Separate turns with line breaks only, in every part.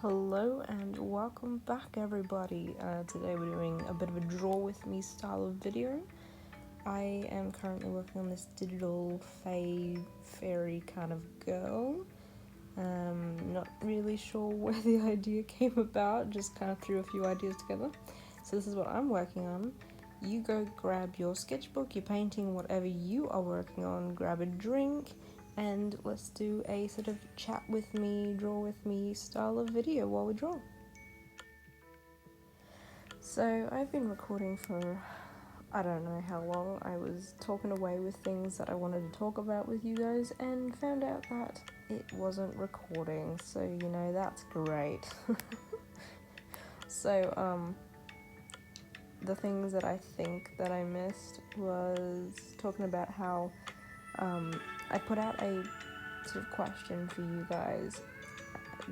Hello and welcome back everybody. Today we're doing a bit of a draw with me style of video. I am currently working on this digital fairy kind of girl. Not really sure where the idea came about, just kind of threw a few ideas together. So this is what I'm working on. You go grab your sketchbook, your painting, whatever you are working on, grab a drink, and let's do a sort of chat with me, draw with me style of video while we draw. So I've been recording for I don't know how long. I was talking away with things that I wanted to talk about with you guys and found out that it wasn't recording, so that's great. So the things that I think that I missed was talking about how I put out a sort of question for you guys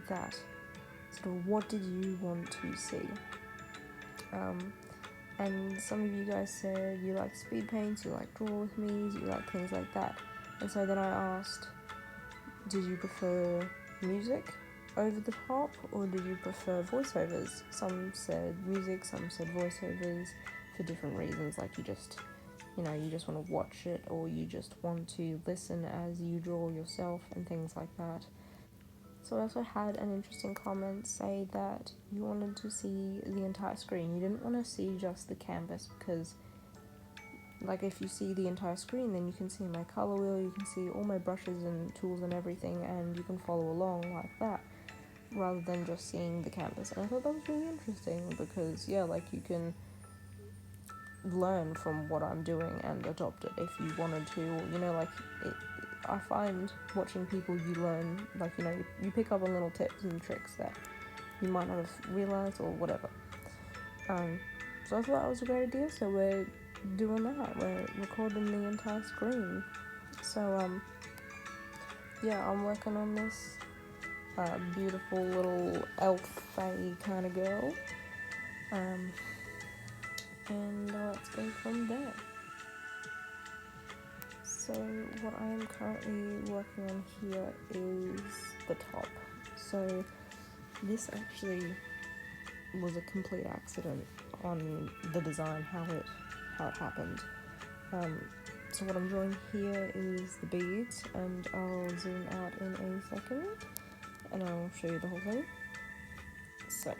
that sort of what did you want to see? And some of you guys said you like speed paints, you like draw with me's, you like things like that. And so then I asked, did you prefer music over the top or did you prefer voiceovers? Some said music, some said voiceovers for different reasons, like you just want to watch it or you just want to listen as you draw yourself and things like that. So I also had an interesting comment say that you wanted to see the entire screen. You didn't want to see just the canvas because, like, if you see the entire screen, then you can see my color wheel, you can see all my brushes and tools and everything, and you can follow along like that, rather than just seeing the canvas. And I thought that was really interesting because, you can learn from what I'm doing and adopt it if you wanted to, I find watching people, you learn, you pick up on little tips and tricks that you might not have realised or whatever. So I thought that was a great idea, so we're doing that. We're recording the entire screen. So, I'm working on this beautiful little elf fae kind of girl. And let's go from there. So what I am currently working on here is the top. So this actually was a complete accident on the design, how it happened. So what I'm drawing here is the beads, and I'll zoom out in a second and I'll show you the whole thing. So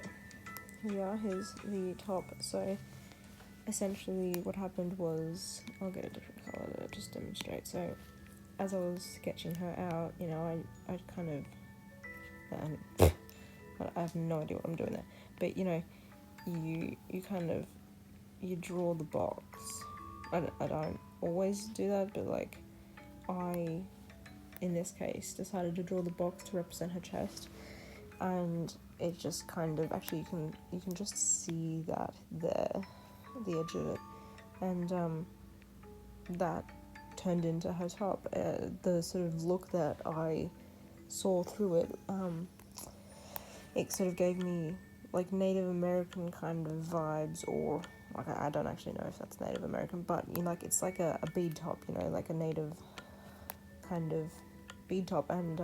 here's the top. So essentially what happened was, I'll get a different colour to just demonstrate. So as I was sketching her out, I kind of, I have no idea what I'm doing there, but you draw the box. I don't always do that, but I, in this case, decided to draw the box to represent her chest, and it just kind of, actually you can just see that there, the edge of it, and that turned into her top. The sort of look that I saw through it, it sort of gave me like Native American kind of vibes, or I don't actually know if that's Native American, but it's like a bead top, like a native kind of bead top. And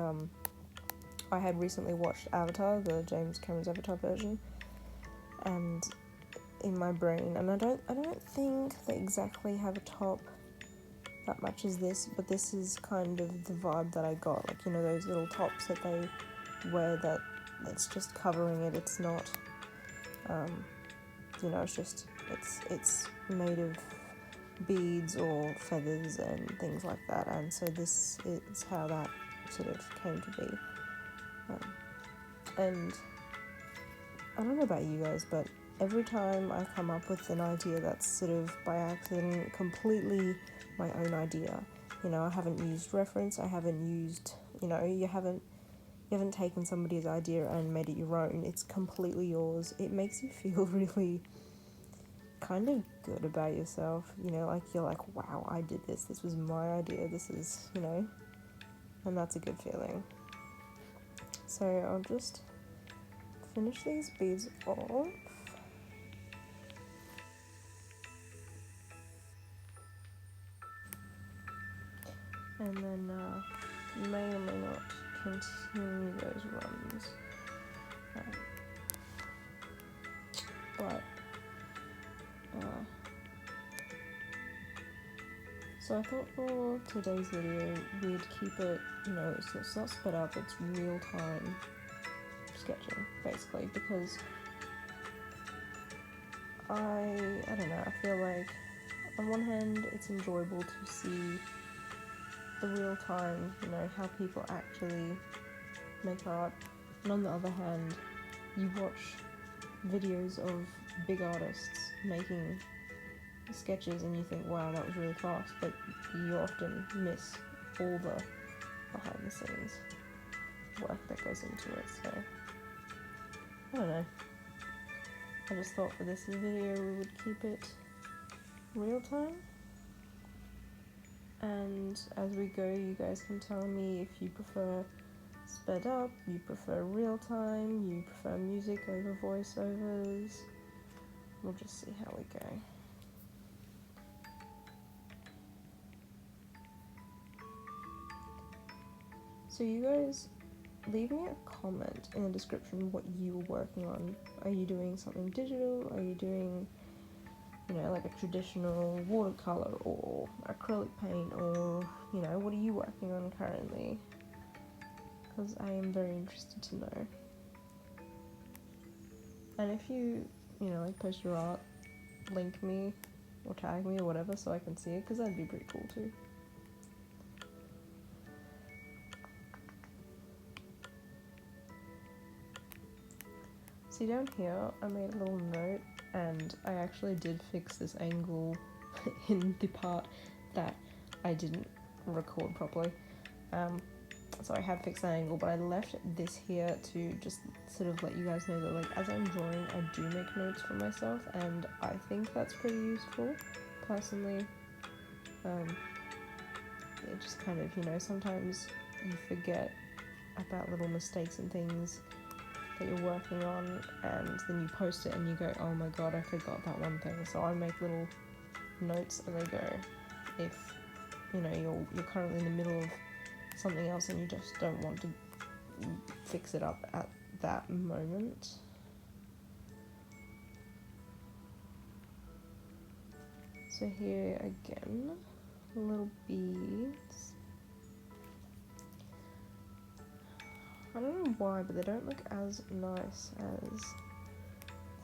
I had recently watched Avatar, the James Cameron's Avatar version, and in my brain, and I don't think they exactly have a top that matches this, but this is kind of the vibe that I got, those little tops that they wear that it's just covering it, it's not it's made of beads or feathers and things like that, and so this is how that sort of came to be. And I don't know about you guys, but every time I come up with an idea that's sort of by accident, completely my own idea, I haven't used reference, I haven't used, you haven't taken somebody's idea and made it your own, it's completely yours. It makes you feel really kind of good about yourself, you're like, wow, I did this was my idea, this is, and that's a good feeling. So I'll just finish these beads off. And then you may or may not continue those runs. So I thought for today's video we'd keep it, it's not sped up, it's real time sketching basically, because I don't know, I feel like on one hand it's enjoyable to see the real time, how people actually make art, and on the other hand you watch videos of big artists making sketches and you think, wow, that was really fast, but you often miss all the behind the scenes work that goes into it. So I don't know, I just thought for this video we would keep it real time, and as we go you guys can tell me if you prefer sped up, you prefer real time, you prefer music over voiceovers. We'll just see how we go. So you guys leave me a comment in the description what you were working on. Are you doing something digital? Are you doing, like a traditional watercolor or acrylic paint, or, what are you working on currently? Because I am very interested to know. And if you, like post your art, link me or tag me or whatever so I can see it, because that'd be pretty cool too. See, down here I made a little note, and I actually did fix this angle in the part that I didn't record properly. So I have fixed that angle, but I left this here to just sort of let you guys know that, like, as I'm drawing, I do make notes for myself, and I think that's pretty useful, personally. It just kind of, sometimes you forget about little mistakes and things that you're working on, and then you post it and you go, oh my god, I forgot that one thing. So I make little notes as I go. If you're currently in the middle of something else and you just don't want to fix it up at that moment. So here again, little beads. I don't know why, but they don't look as nice as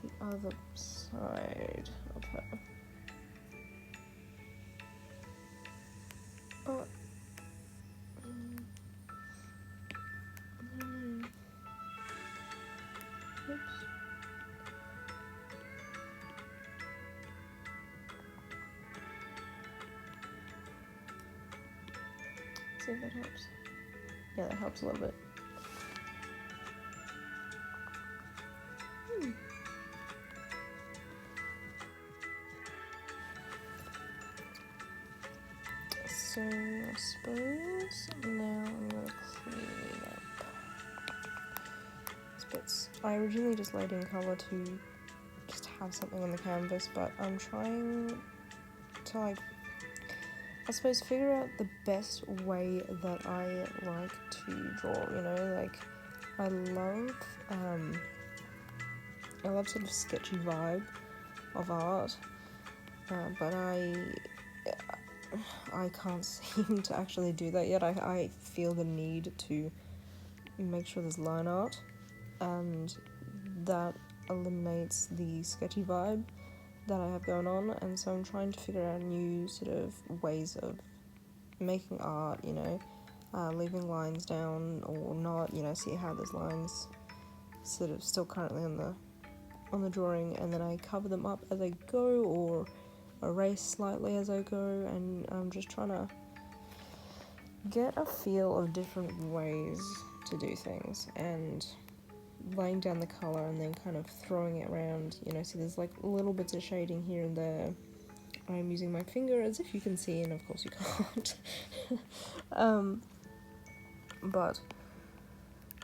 the other side of her. But oops. See if that helps. Yeah, that helps a little bit. So I suppose now I'm gonna clean up these bits. I originally just laid in colour to just have something on the canvas, but I'm trying to, like, I suppose figure out the best way that I like to draw, like I love sort of sketchy vibe of art, but I can't seem to actually do that yet. I feel the need to make sure there's line art, and that eliminates the sketchy vibe that I have going on, and so I'm trying to figure out new sort of ways of making art, leaving lines down or not, see how there's lines sort of still currently on the drawing, and then I cover them up as I go or erase slightly as I go, and I'm just trying to get a feel of different ways to do things, and laying down the colour and then kind of throwing it around, see there's like little bits of shading here and there. I'm using my finger as if you can see, and of course you can't. But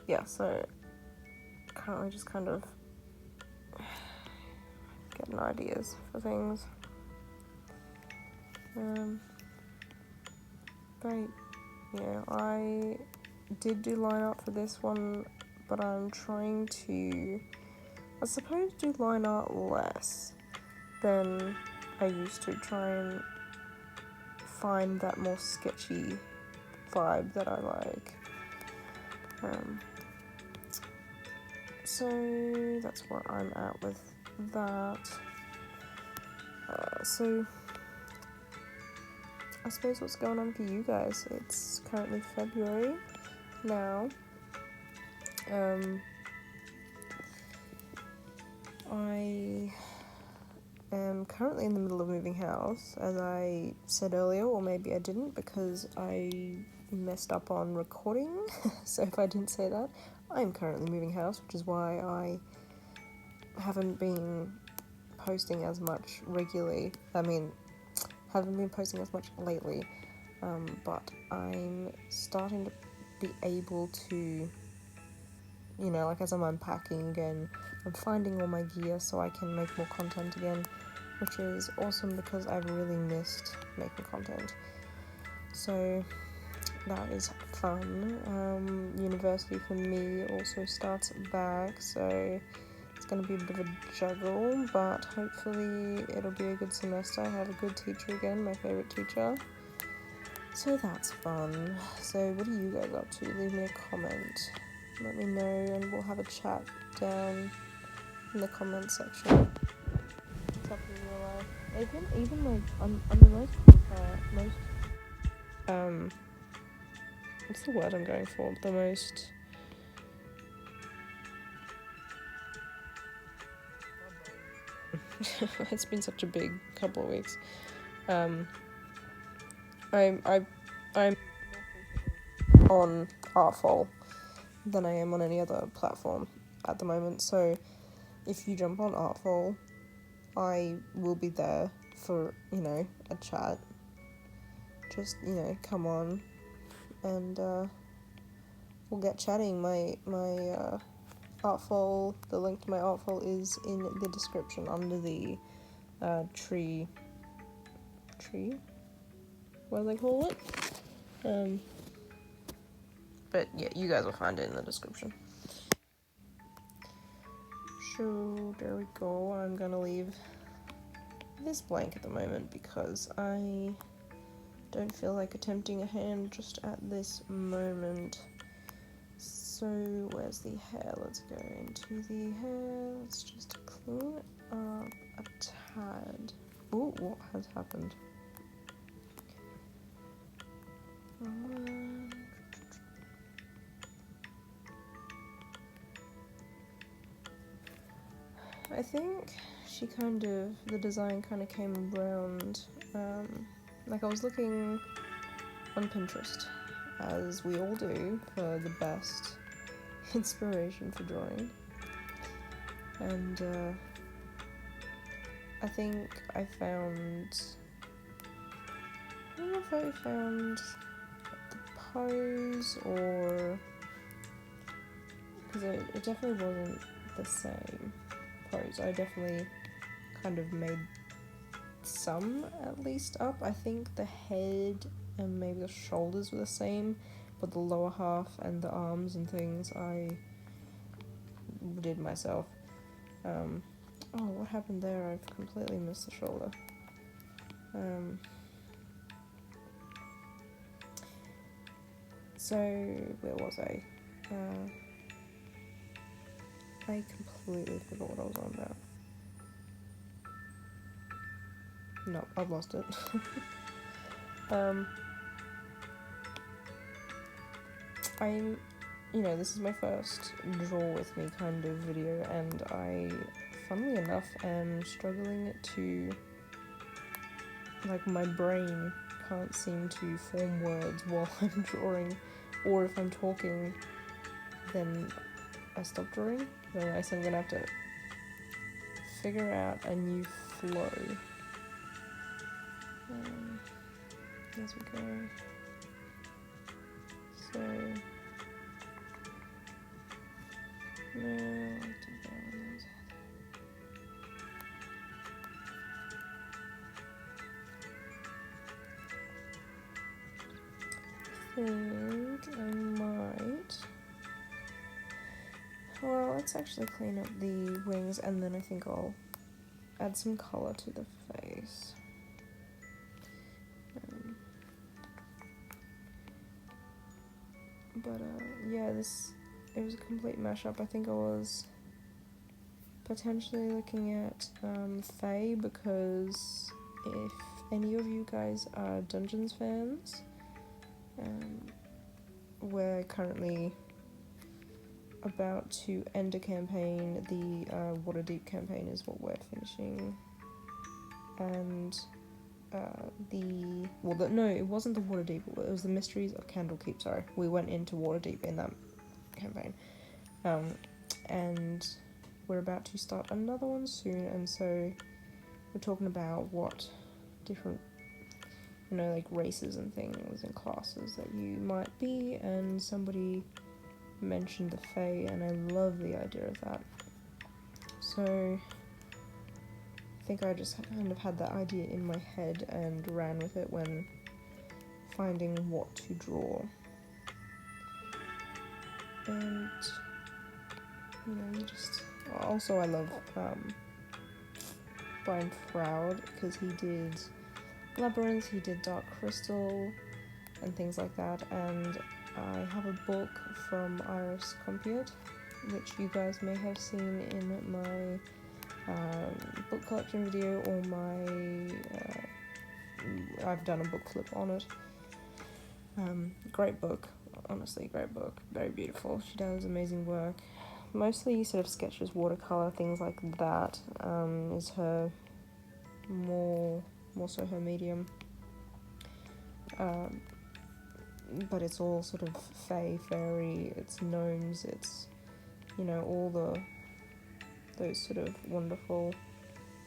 yeah, so currently just kind of getting ideas for things. But yeah, I did do line art for this one, but I'm trying to, I suppose, do line art less than I used to, try and find that more sketchy vibe that I like. So that's where I'm at with that. So I suppose what's going on for you guys? It's currently February now. I am currently in the middle of moving house, as I said earlier, or maybe I didn't because I messed up on recording. So if I didn't say that, I'm currently moving house, which is why I haven't been posting as much regularly. Haven't been posting as much lately, but I'm starting to be able to, like as I'm unpacking and I'm finding all my gear so I can make more content again, which is awesome because I've really missed making content. So that is fun. University for me also starts back, so it's going to be a bit of a juggle, but hopefully it'll be a good semester. I have a good teacher again, my favourite teacher. So that's fun. So what are you guys up to? Leave me a comment. Let me know and we'll have a chat down in the comment section. What's up in real life? Even like on the most what's the word I'm going for? The most it's been such a big couple of weeks. I'm on Artful than I am on any other platform at the moment. So if you jump on Artful, I will be there for, a chat. Just, come on and we'll get chatting. My Artful, the link to my Artful is in the description under the tree, what do they call it? But yeah, you guys will find it in the description. So there we go. I'm gonna leave this blank at the moment because I don't feel like attempting a hand just at this moment. So where's the hair? Let's go into the hair. Let's just clean up a tad. Oh, what has happened? I think the design kind of came around, like I was looking on Pinterest, as we all do, for the best inspiration for drawing, and I think I don't know if I found the pose, or, because it definitely wasn't the same pose. I definitely kind of made some at least up. I think the head and maybe the shoulders were the same, but the lower half and the arms and things I did myself. Oh, what happened there? I've completely missed the shoulder. So where was I? I completely forgot what I was on about. No, I've lost it. This is my first draw with me kind of video, and I, funnily enough, am struggling to, like, my brain can't seem to form words while I'm drawing, or if I'm talking, then I stop drawing. So I'm gonna have to figure out a new flow. As we go. So no, I did that one. I think I might. Well, let's actually clean up the wings, and then I think I'll add some colour to the face. But yeah, it was a complete mashup. I think I was potentially looking at Fae, because if any of you guys are Dungeons fans, we're currently about to end a campaign. The Waterdeep campaign is what we're finishing, and no, it wasn't the Waterdeep. It was the Mysteries of Candlekeep. Sorry, we went into Waterdeep in that campaign, and we're about to start another one soon. And so we're talking about what different, like races and things and classes that you might be. And somebody mentioned the Fae, and I love the idea of that. So I think I just kind of had that idea in my head and ran with it when finding what to draw. And you just also, I love Brian Froud, because he did Labyrinth, he did Dark Crystal and things like that. And I have a book from Iris Compiet, which you guys may have seen in my book collection video, or I've done a book flip on it. Great book, honestly, great book, very beautiful. She does amazing work, mostly sort of sketches, watercolor, things like that, is her more so her medium, but it's all sort of fairy, it's gnomes, it's all those sort of wonderful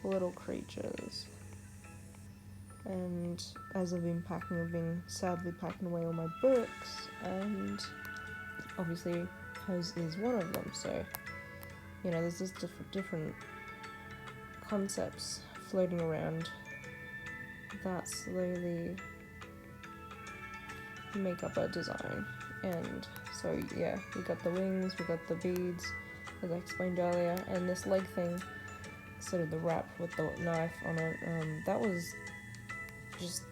little creatures. And as I've been sadly packing away all my books, and obviously hers is one of them, so there's just different concepts floating around that slowly make up a design. And so yeah, we got the wings, we got the beads, as I explained earlier, and this leg thing, sort of the wrap with the knife on it, that was just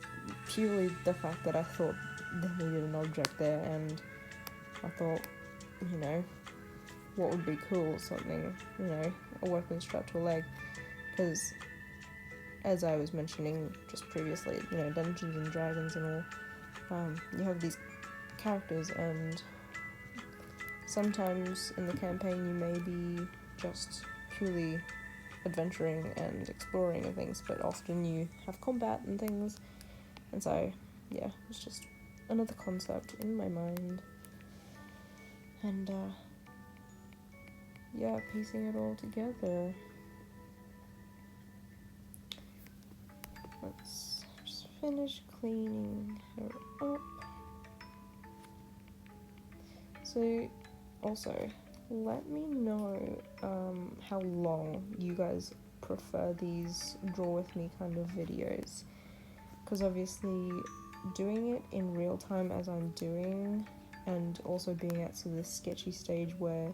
purely the fact that I thought they needed an object there, and I thought, what would be cool, something, a weapon strapped to a leg, because as I was mentioning just previously, Dungeons and Dragons and all, you have these characters, and sometimes in the campaign you may be just purely adventuring and exploring and things, but often you have combat and things, and so yeah, it's just another concept in my mind, and yeah, piecing it all together. Let's just finish cleaning her up. So also, let me know how long you guys prefer these draw with me kind of videos, because obviously doing it in real time as I'm doing, and also being at sort of this sketchy stage where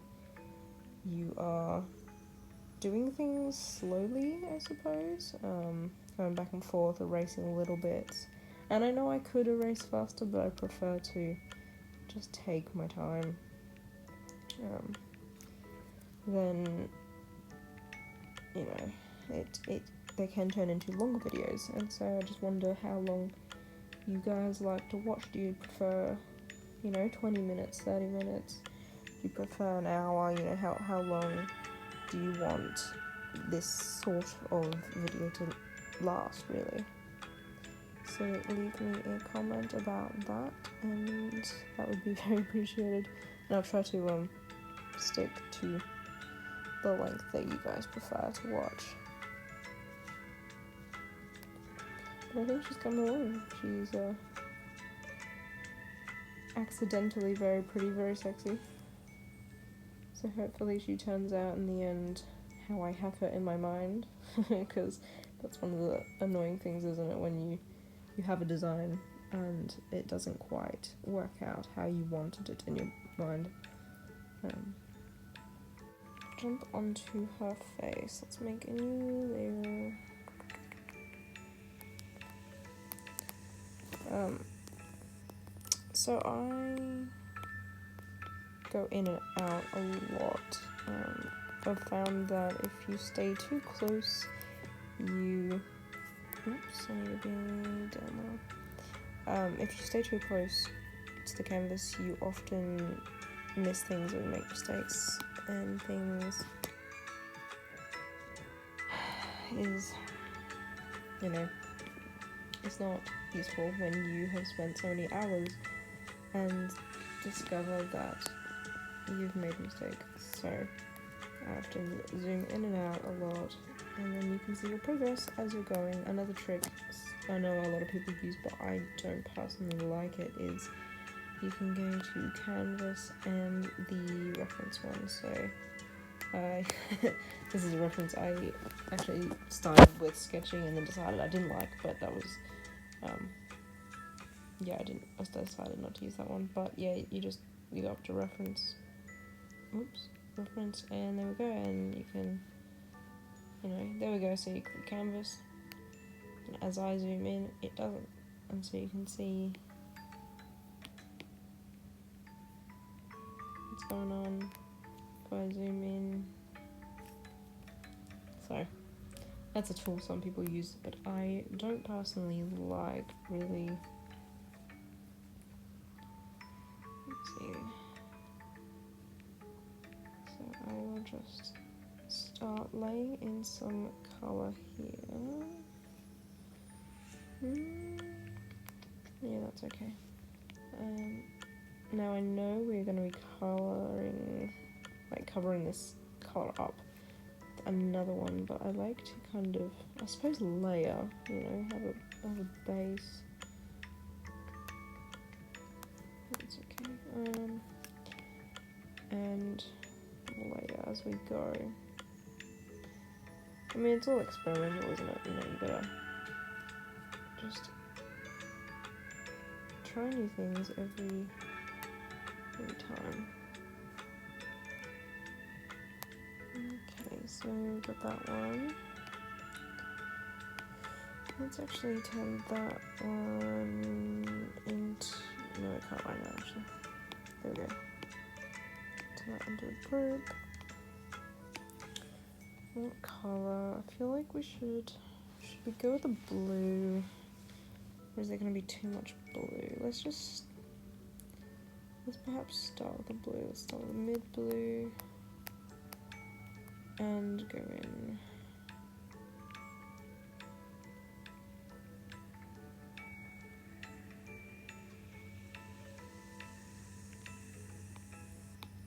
you are doing things slowly, I suppose, going back and forth, erasing a little bit, and I know I could erase faster, but I prefer to just take my time. Then they can turn into longer videos, and so I just wonder how long you guys like to watch. Do you prefer 20 minutes, 30 minutes? Do you prefer an hour? How long do you want this sort of video to last, really? So leave me a comment about that, and that would be very appreciated, and I'll try to stick to the length that you guys prefer to watch. But I think she's coming along. She's accidentally very pretty, very sexy. So hopefully she turns out in the end how I have her in my mind, because that's one of the annoying things, isn't it, when you have a design and it doesn't quite work out how you wanted it in your mind. Jump onto her face. Let's make a new layer. So go in and out a lot. I've found that if you stay too close, you... Oops, I need to be down low. If you stay too close to the canvas, you often miss things or make mistakes, and things is, you know, it's not useful when you have spent so many hours and discover that you've made mistakes. So I have to zoom in and out a lot, and then you can see your progress as you're going. Another trick I know a lot of people use, but I don't personally like it, is you can go to Canvas and the reference one. So this is a reference I actually started with sketching and then decided I didn't like, but that was I decided not to use that one. But yeah, you go up to reference, and there we go, and you can, there we go. So you click Canvas, and as I zoom in, it doesn't, and so you can see what's going on if I zoom in. So that's a tool some people use, but I don't personally like, really. Let's see. So I will just start laying in some colour here. Yeah, that's okay. Now I know we're going to be covering this colour up with another one, but I like to kind of, I suppose, layer, have a base. That's okay. And layer as we go. I mean, it's all experimental, isn't it? You gotta just try new things every time. Okay, so we've got that one. Let's actually turn that one into... No, I can't right now, actually. There we go. Turn that into a group. What colour? I feel like we should we go with the blue? Or is there going to be too much blue? Let's perhaps start with the blue. Let's start with the mid blue and go in.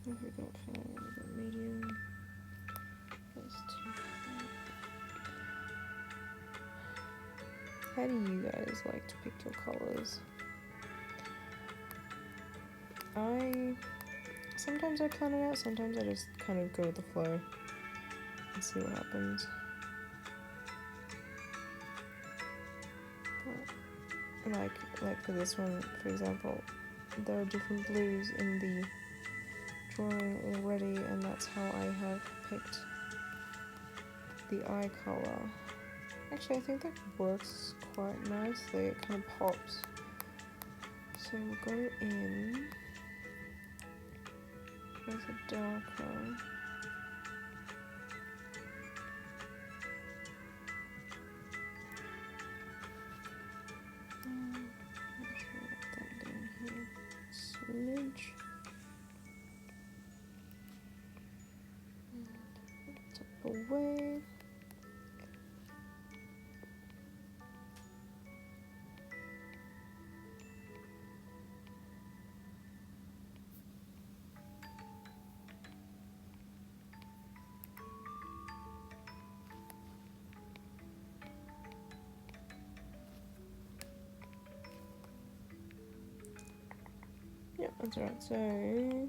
If we got fine, we got medium. That's too high. How do you guys like to pick your colours? Sometimes I plan it out, sometimes I just kind of go with the flow and see what happens. But, like for this one, for example, there are different blues in the drawing already, and that's how I have picked the eye colour. Actually, I think that works quite nicely. It kind of pops. So we'll go in with a darker. Smidge. Tap away. Yep, that's right. So I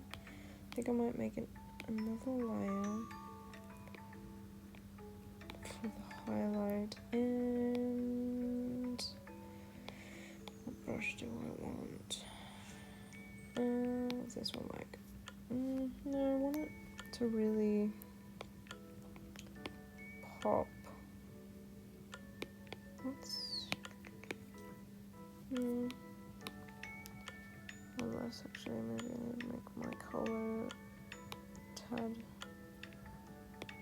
think I might make it another layer for the highlight. And what brush do I want? What's this one like? No, I want it to really pop. Unless actually maybe I need to make my color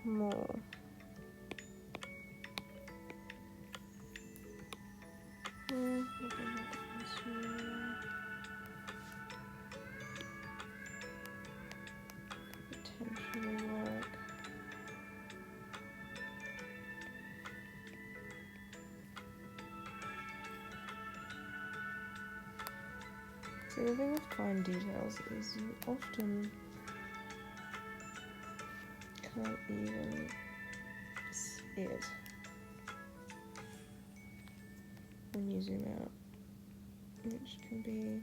more. Potentially work. See, the thing with fine details is you often can't even see it when you zoom out, which can be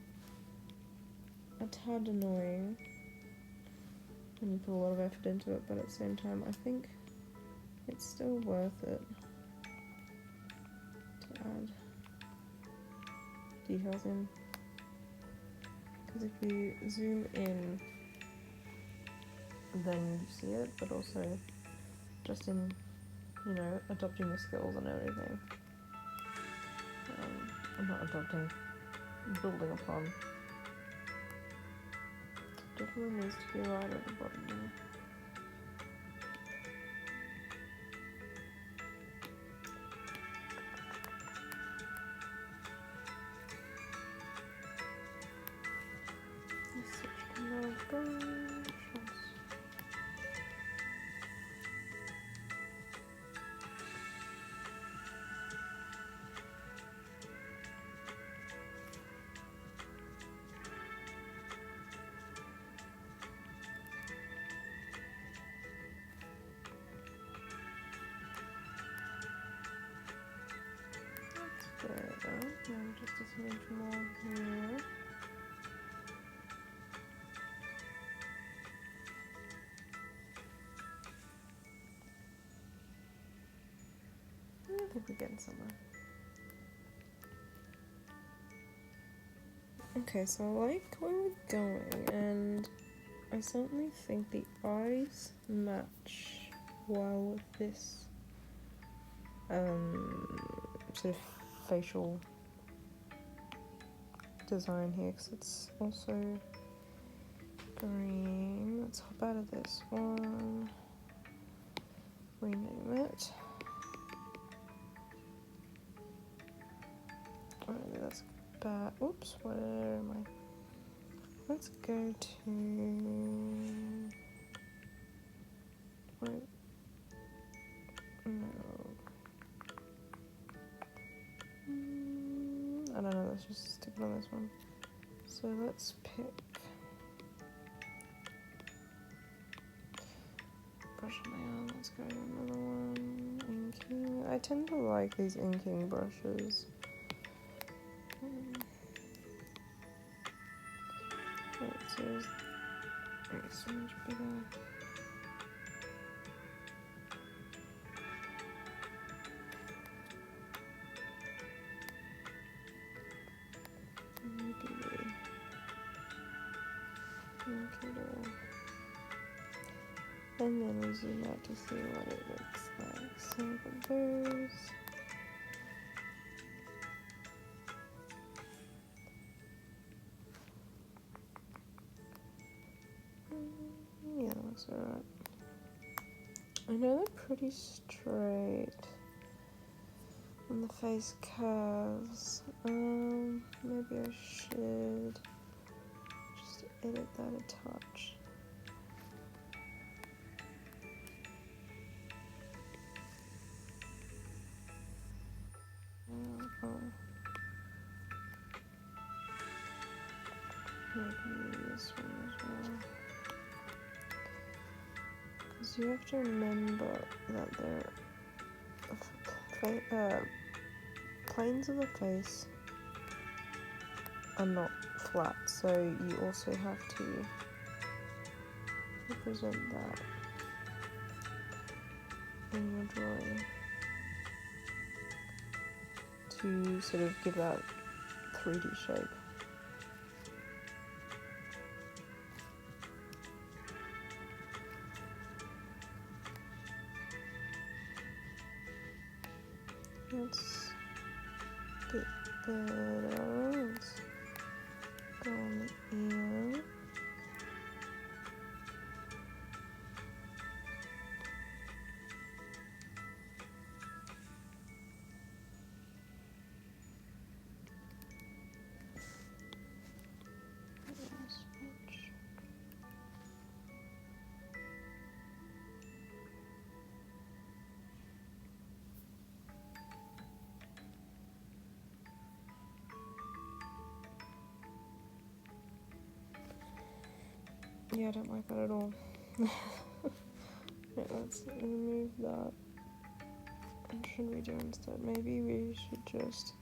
a tad annoying when you put a lot of effort into it, but at the same time I think it's still worth it to add details in, because if you zoom in then you see it, but also just in, you know, adopting the skills and everything. I'm not adopting, building upon. Definitely needs to be right at the bottom there. Let's switch to no brushes. There, now just a smidge more here. I think we're getting somewhere. Okay, so I like where we're going, and I certainly think the eyes match well with this sort of facial design here, because it's also green. Let's hop out of this one, rename it. Oh, that's bad. Oops, where am I? Let's go to. Wait. No. I don't know, let's just stick it on this one. So let's pick brush on my arm, let's go to another one. Inking. I tend to like these inking brushes. Right, so it's so much bigger. And then we zoom out to see what it looks like. So we've got those. Yeah, that looks alright. I know they're pretty straight and the face curves. Maybe I should just edit that a touch. Maybe this one as well. Because you have to remember that planes of the face are not flat, so you also have to represent that in your drawing to sort of give that 3D shape. Let's get better. Let's go on the ear. Yeah, I don't like that at all. Right, let's remove that. And should we do instead? Maybe we should just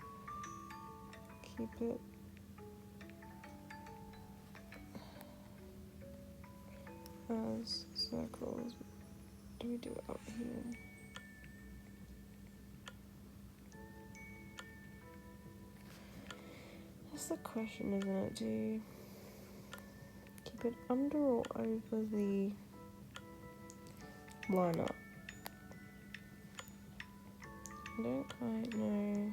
keep it as circles. Do we do it up here? That's the question, isn't it? Do you keep it under or over the line up? I don't quite know.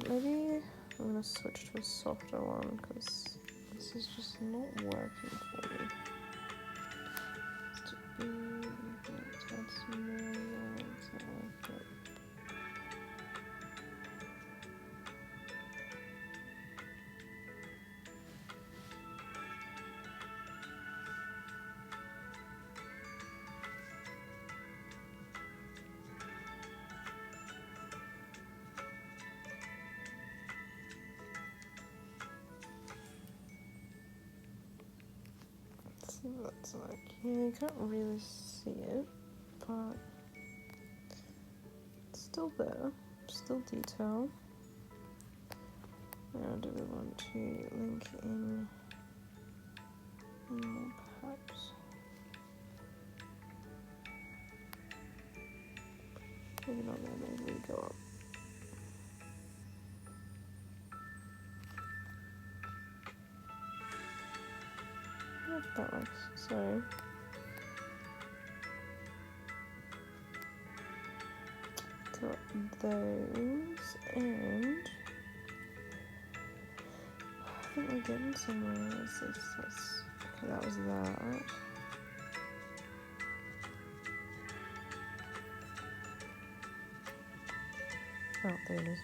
Maybe I'm gonna switch to a softer one because this is just not working for me. Just to be, let's add some more lines. I like it. Let's see what that's like. Yeah, you can't really see it, but it's still there. Still detail. Now, do we want to link in more perhaps? Maybe not there, maybe we go up. What that looks so. Got those, and I think we're getting somewhere. Okay, that was that. Oh, there it is.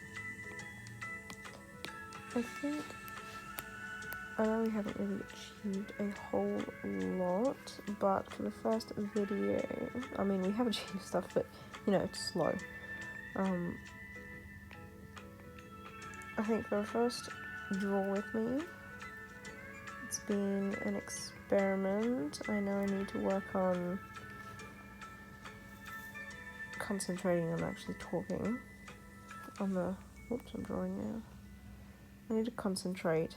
I think I know we haven't really achieved a whole lot, but for the first video, I mean, we have achieved stuff, but you know, it's slow. I think for the first draw with me, it's been an experiment. I know I need to work on concentrating on actually talking on the, oops, I'm drawing now. I need to concentrate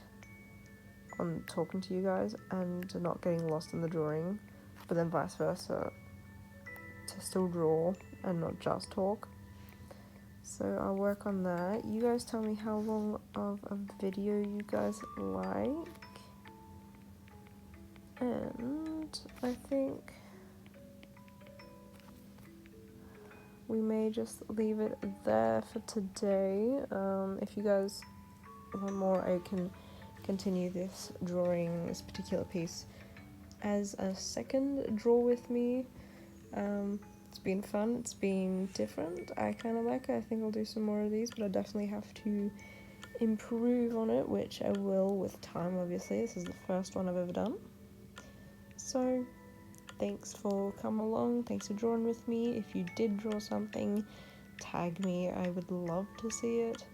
on talking to you guys and not getting lost in the drawing, but then vice versa, to still draw and not just talk. So I'll work on that. You guys tell me how long of a video you guys like. And I think we may just leave it there for today. If you guys want more, I can continue this drawing, this particular piece, as a second draw with me. It's been fun, it's been different, I kind of like it. I think I'll do some more of these, but I definitely have to improve on it, which I will with time, obviously. This is the first one I've ever done. So, thanks for coming along, thanks for drawing with me. If you did draw something, tag me, I would love to see it.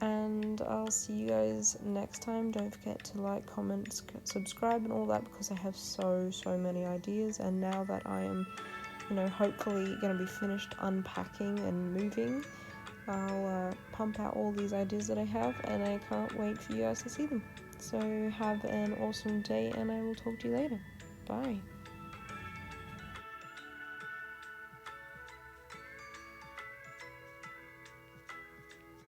And I'll see you guys next time. Don't forget to like, comment, subscribe and all that, because I have so many ideas, and now that I am, you know, hopefully going to be finished unpacking and moving, I'll pump out all these ideas that I have, and I can't wait for you guys to see them. So have an awesome day, and I will talk to you later. Bye.